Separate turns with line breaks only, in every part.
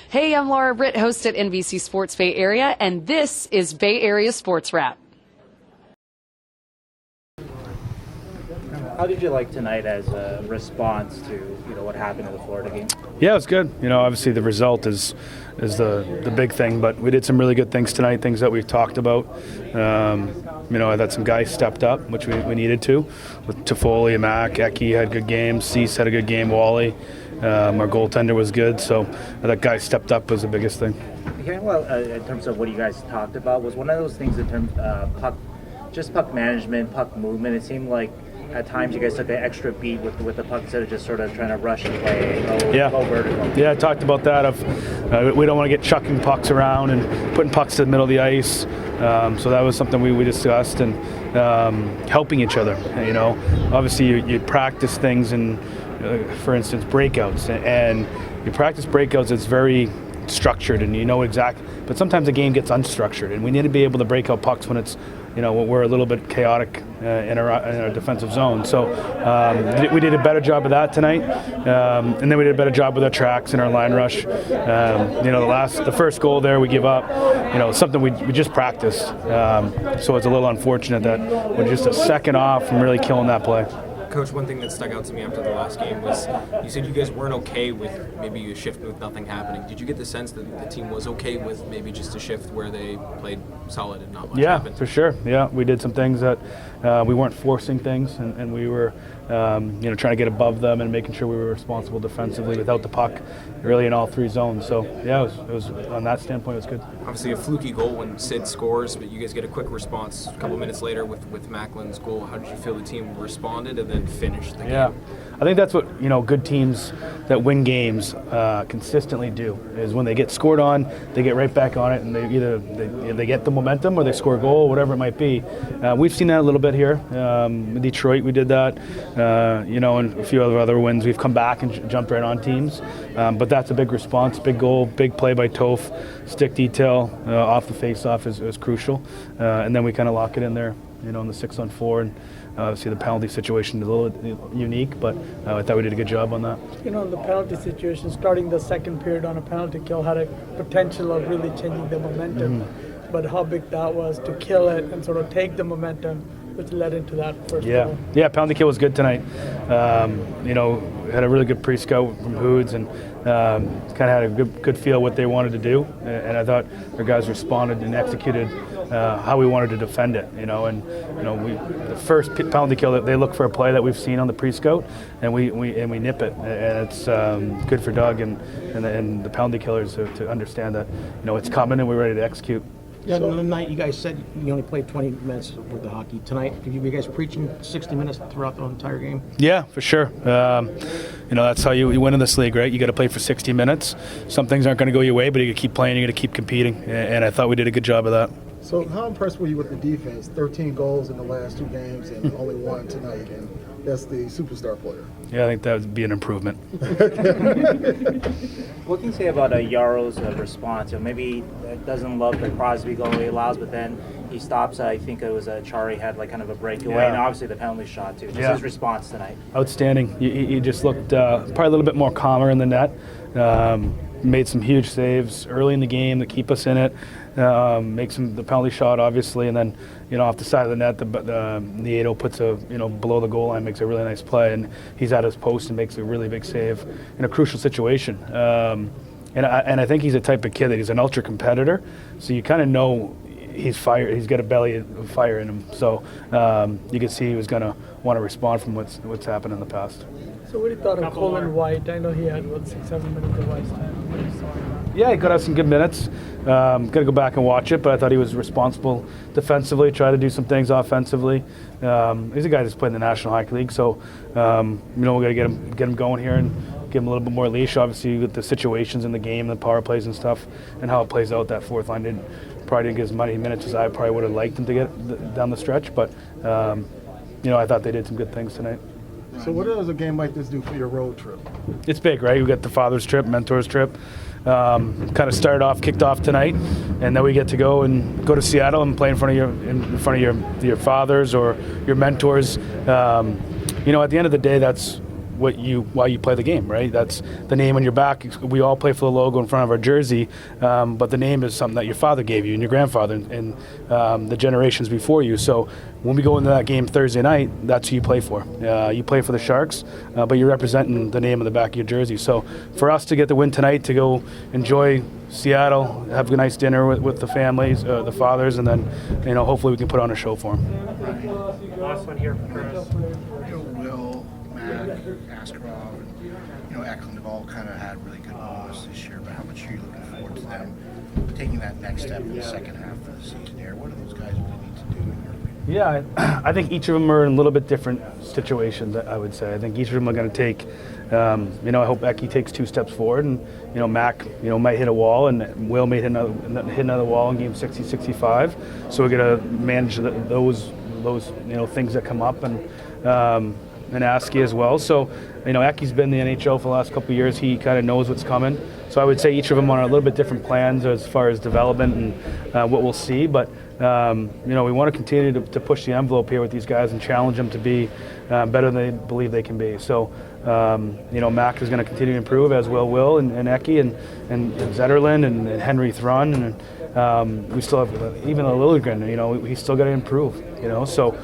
Hey, I'm Laura Britt, host at NBC Sports Bay Area, and this is Bay Area Sports Wrap.
How did you like tonight as a response to what happened in the Florida game?
Yeah, it was good. Obviously the result is the big thing, but we did some really good things tonight, things that we've talked about. I thought some guys stepped up, which we needed to. With Toffoli, Mack, Eki had good games, Cease had a good game, Wally. Our goaltender was good, so that guy stepped up was the biggest thing.
Hearing in terms of what you guys talked about, was one of those things in terms of puck management, puck movement. It seemed like at times you guys took an extra beat with the puck instead of just sort of trying to rush and play and go vertical.
Yeah, I talked about that. We don't want to get chucking pucks around and putting pucks to the middle of the ice. So that was something we discussed, and helping each other. Obviously you practice things and, for instance, breakouts, and you practice breakouts. It's very structured, and you know exactly. But sometimes the game gets unstructured, and we need to be able to break out pucks when it's when we're a little bit chaotic in our defensive zone. So we did a better job of that tonight, and then we did a better job with our tracks and our line rush. The first goal there we give up, something we just practiced. So it's a little unfortunate that we're just a second off from really killing that play.
Coach, one thing that stuck out to me after the last game was you said you guys weren't okay with maybe a shift with nothing happening. Did you get the sense that the team was okay with maybe just a shift where they played solid and not much happened?
Yeah, for sure. Yeah, we did some things that we weren't forcing things, and we were trying to get above them and making sure we were responsible defensively without the puck, really in all three zones. So yeah, it was on that standpoint, it was good.
Obviously a fluky goal when Sid scores, but you guys get a quick response a couple minutes later with Macklin's goal. How did you feel the team responded and then finished the game?
Yeah, I think that's what good teams that win games consistently do, is when they get scored on, they get right back on it, and they get the momentum or they score a goal, whatever it might be. We've seen that a little bit here. In Detroit, we did that. And a few other wins, we've come back and jumped right on teams. But that's a big response, big goal, big play by Toph. Stick detail off the face-off is crucial. And then we kind of lock it in there, in the 6-on-4. And obviously the penalty situation is a little unique, but I thought we did a good job on that.
The penalty situation, starting the second period on a penalty kill had a potential of really changing the momentum. Mm-hmm. But how big that was to kill it and sort of take the momentum, which led into that first goal.
Yeah, penalty kill was good tonight. Had a really good pre-scout from Hoods, and kind of had a good feel what they wanted to do. And I thought our guys responded and executed how we wanted to defend it. The first penalty kill, they look for a play that we've seen on the pre-scout, and we nip it. And it's good for Doug and the penalty killers to understand that it's coming and we're ready to execute.
Yeah, the night you guys said you only played 20 minutes with the hockey. Tonight, were you guys preaching 60 minutes throughout the entire game?
Yeah, for sure. That's how you win in this league, right? You got to play for 60 minutes. Some things aren't going to go your way, but you got to keep playing. You got to keep competing, and I thought we did a good job of that.
So how impressed were you with the defense? 13 goals in the last 2 games and only 1 tonight, and that's the superstar player.
Yeah, I think that would be an improvement.
What can you say about Yaro's response? Maybe doesn't love the Crosby goal he allows, but then he stops. I think it was Chari had kind of a breakaway, and obviously the penalty shot too. Just his response tonight. Outstanding.
He just looked probably a little bit more calmer in the net. Made some huge saves early in the game to keep us in it. Makes the penalty shot, obviously, and then off the side of the net, the Nieto puts below the goal line, makes a really nice play, and he's at his post and makes a really big save in a crucial situation. And I think he's a type of kid that he's an ultra competitor, so you kind of know he's fired. He's got a belly of fire in him, so you can see he was going to want to respond from what's happened in the past.
So what do you thought of Colin White? I know he had 6-7 minutes of ice time.
Yeah, he could have some good minutes. Got to go back and watch it, but I thought he was responsible defensively, tried to do some things offensively. He's a guy that's played in the National Hockey League, so we got to get him going here and give him a little bit more leash. Obviously, with the situations in the game, the power plays and stuff, and how it plays out, that fourth line probably didn't get as many minutes as I probably would have liked him to get down the stretch, but I thought they did some good things tonight.
So what does a game like this do for your road trip?
It's big, right? We got the father's trip, mentor's trip. Kind of kicked off tonight, and then we get to go to Seattle and play in front of your fathers or your mentors. At the end of the day, that's why you play the game, right? That's the name on your back. We all play for the logo in front of our jersey, but the name is something that your father gave you and your grandfather and the generations before you. So when we go into that game Thursday night, that's who you play for. You play for the Sharks, but you're representing the name on the back of your jersey. So for us to get the win tonight, to go enjoy Seattle, have a nice dinner with the families, the fathers, and then hopefully we can put on a show for them.
Last one here for Chris.
Will, Mac, Askarov, and Eklund have all kind of had really good moments this year. But how much are you looking forward to them taking that next step in the second half of the season here? What do those guys really need to do in your opinion?
Yeah, I think each of them are in a little bit different situations, I would say. I think each of them are going to take, I hope Eki takes 2 steps forward, and, Mac, might hit a wall, and Will may hit another wall in game 60, 65. So we're going to manage those things that come up, and Askey as well. So, Eki's been in the NHL for the last couple of years. He kind of knows what's coming. So I would say each of them are on a little bit different plans as far as development and what we'll see. But, we want to continue to push the envelope here with these guys and challenge them to be better than they believe they can be. So, Mac is going to continue to improve, as Will and Eki and Zetterlund and Henry Thrun. And we still have even a Liljegren, he's still got to improve, So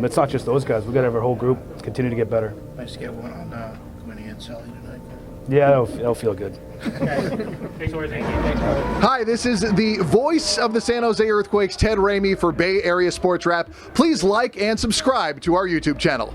it's not just those guys. We've got to have our whole group continue to get better.
Nice to get one on Quinny and Sully tonight.
Yeah, it'll feel good.
Hi, this is the voice of the San Jose Earthquakes, Ted Ramey, for Bay Area Sports Wrap. Please like and subscribe to our YouTube channel.